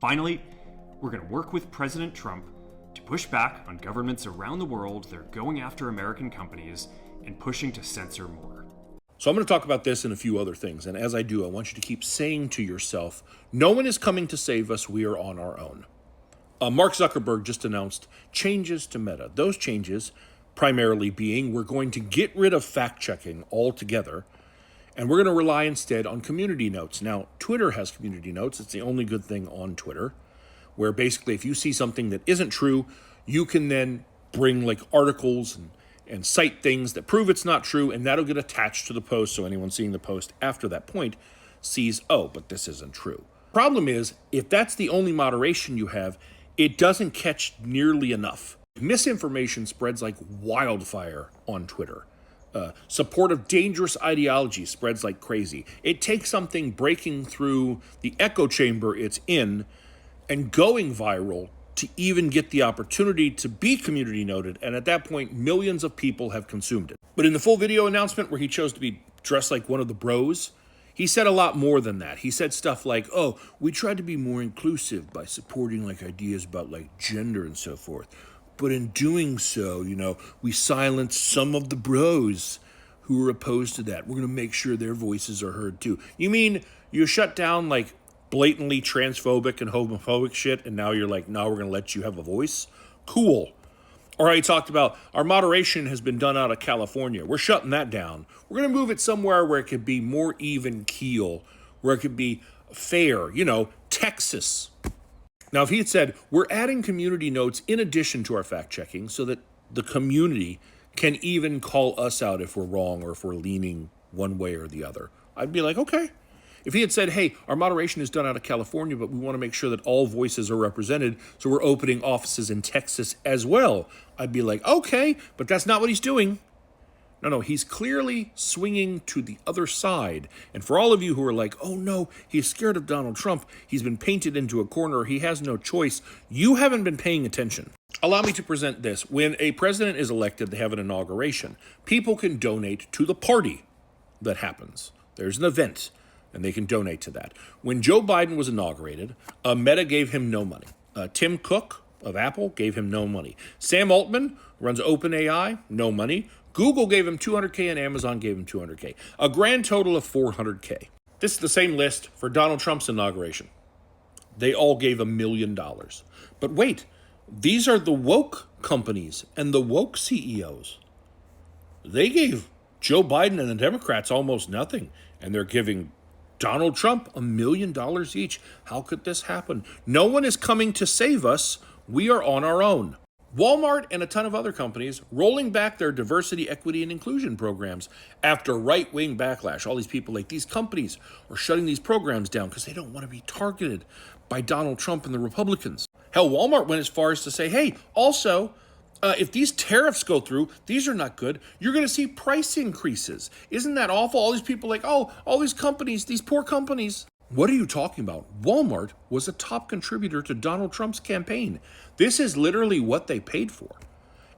Finally, we're going to work with President Trump to push back on governments around the world that are going after American companies and pushing to censor more. So I'm going to talk about this and a few other things. And as I do, I want you to keep saying to yourself, no one is coming to save us. We are on our own. Mark Zuckerberg just announced changes to Meta. Those changes primarily being we're going to get rid of fact-checking altogether, and we're going to rely instead on community notes. Now, Twitter has community notes. It's the only good thing on Twitter, where basically if you see something that isn't true, you can then bring like articles and cite things that prove it's not true, and that'll get attached to the post so anyone seeing the post after that point sees, oh, but this isn't true. Problem is, if that's the only moderation you have, it doesn't catch nearly enough. Misinformation spreads like wildfire on Twitter. Support of dangerous ideology spreads like crazy. It takes something breaking through the echo chamber it's in and going viral to even get the opportunity to be community noted, and at that point, millions of people have consumed it. But in the full video announcement where he chose to be dressed like one of the bros, he said a lot more than that. He said stuff like, oh, we tried to be more inclusive by supporting like ideas about like gender and so forth. But in doing so, we silenced some of the bros who were opposed to that. We're going to make sure their voices are heard too. You mean you shut down like blatantly transphobic and homophobic shit, and now you're like, no, we're going to let you have a voice? Cool. Or I talked about our moderation has been done out of California. We're shutting that down. We're going to move it somewhere where it could be more even keel, where it could be fair, Texas. Now, if he had said, we're adding community notes in addition to our fact checking so that the community can even call us out if we're wrong or if we're leaning one way or the other, I'd be like, okay. If he had said, hey, our moderation is done out of California, but we want to make sure that all voices are represented, so we're opening offices in Texas as well, I'd be like, okay, but that's not what he's doing. No, he's clearly swinging to the other side. And for all of you who are like, oh no, he's scared of Donald Trump, he's been painted into a corner, he has no choice, you haven't been paying attention. Allow me to present this. When a president is elected, they have an inauguration. People can donate to the party that happens. There's an event, and they can donate to that. When Joe Biden was inaugurated, Meta gave him no money. Tim Cook of Apple gave him no money. Sam Altman runs OpenAI, no money. Google gave him $200K and Amazon gave him $200K. A grand total of $400K. This is the same list for Donald Trump's inauguration. They all gave $1 million. But wait, these are the woke companies and the woke CEOs. They gave Joe Biden and the Democrats almost nothing, and they're giving Donald Trump $1 million each. How could this happen? No one is coming to save us. We are on our own. Walmart and a ton of other companies rolling back their diversity, equity, and inclusion programs after right-wing backlash. All these people, like these companies, are shutting these programs down because they don't want to be targeted by Donald Trump and the Republicans. Hell, Walmart went as far as to say, hey, also, if these tariffs go through, these are not good. You're going to see price increases. Isn't that awful? All these people like, oh, all these companies, these poor companies. What are you talking about? Walmart was a top contributor to Donald Trump's campaign. This is literally what they paid for.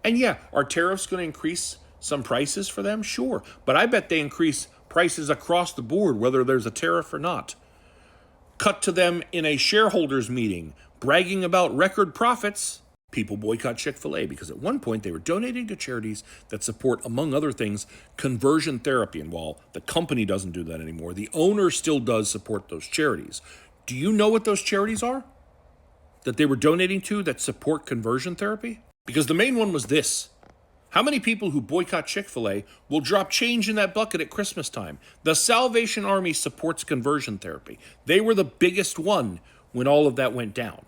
And yeah, are tariffs going to increase some prices for them? Sure. But I bet they increase prices across the board, whether there's a tariff or not. Cut to them in a shareholders meeting, bragging about record profits. People boycott Chick-fil-A because at one point they were donating to charities that support, among other things, conversion therapy. And while the company doesn't do that anymore, the owner still does support those charities. Do you know what those charities are that they were donating to that support conversion therapy? Because the main one was this. How many people who boycott Chick-fil-A will drop change in that bucket at Christmas time? The Salvation Army supports conversion therapy. They were the biggest one when all of that went down.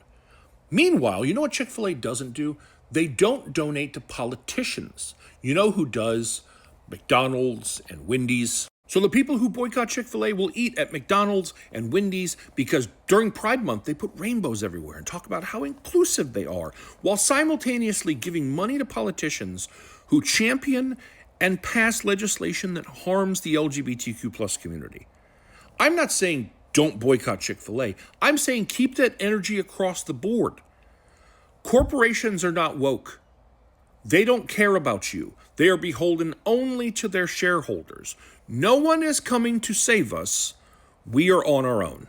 Meanwhile, you know what Chick-fil-A doesn't do? They don't donate to politicians. You know who does? McDonald's and Wendy's. So the people who boycott Chick-fil-A will eat at McDonald's and Wendy's because during Pride Month, they put rainbows everywhere and talk about how inclusive they are, while simultaneously giving money to politicians who champion and pass legislation that harms the LGBTQ plus community. I'm not saying don't boycott Chick-fil-A. I'm saying keep that energy across the board. Corporations are not woke. They don't care about you. They are beholden only to their shareholders. No one is coming to save us. We are on our own.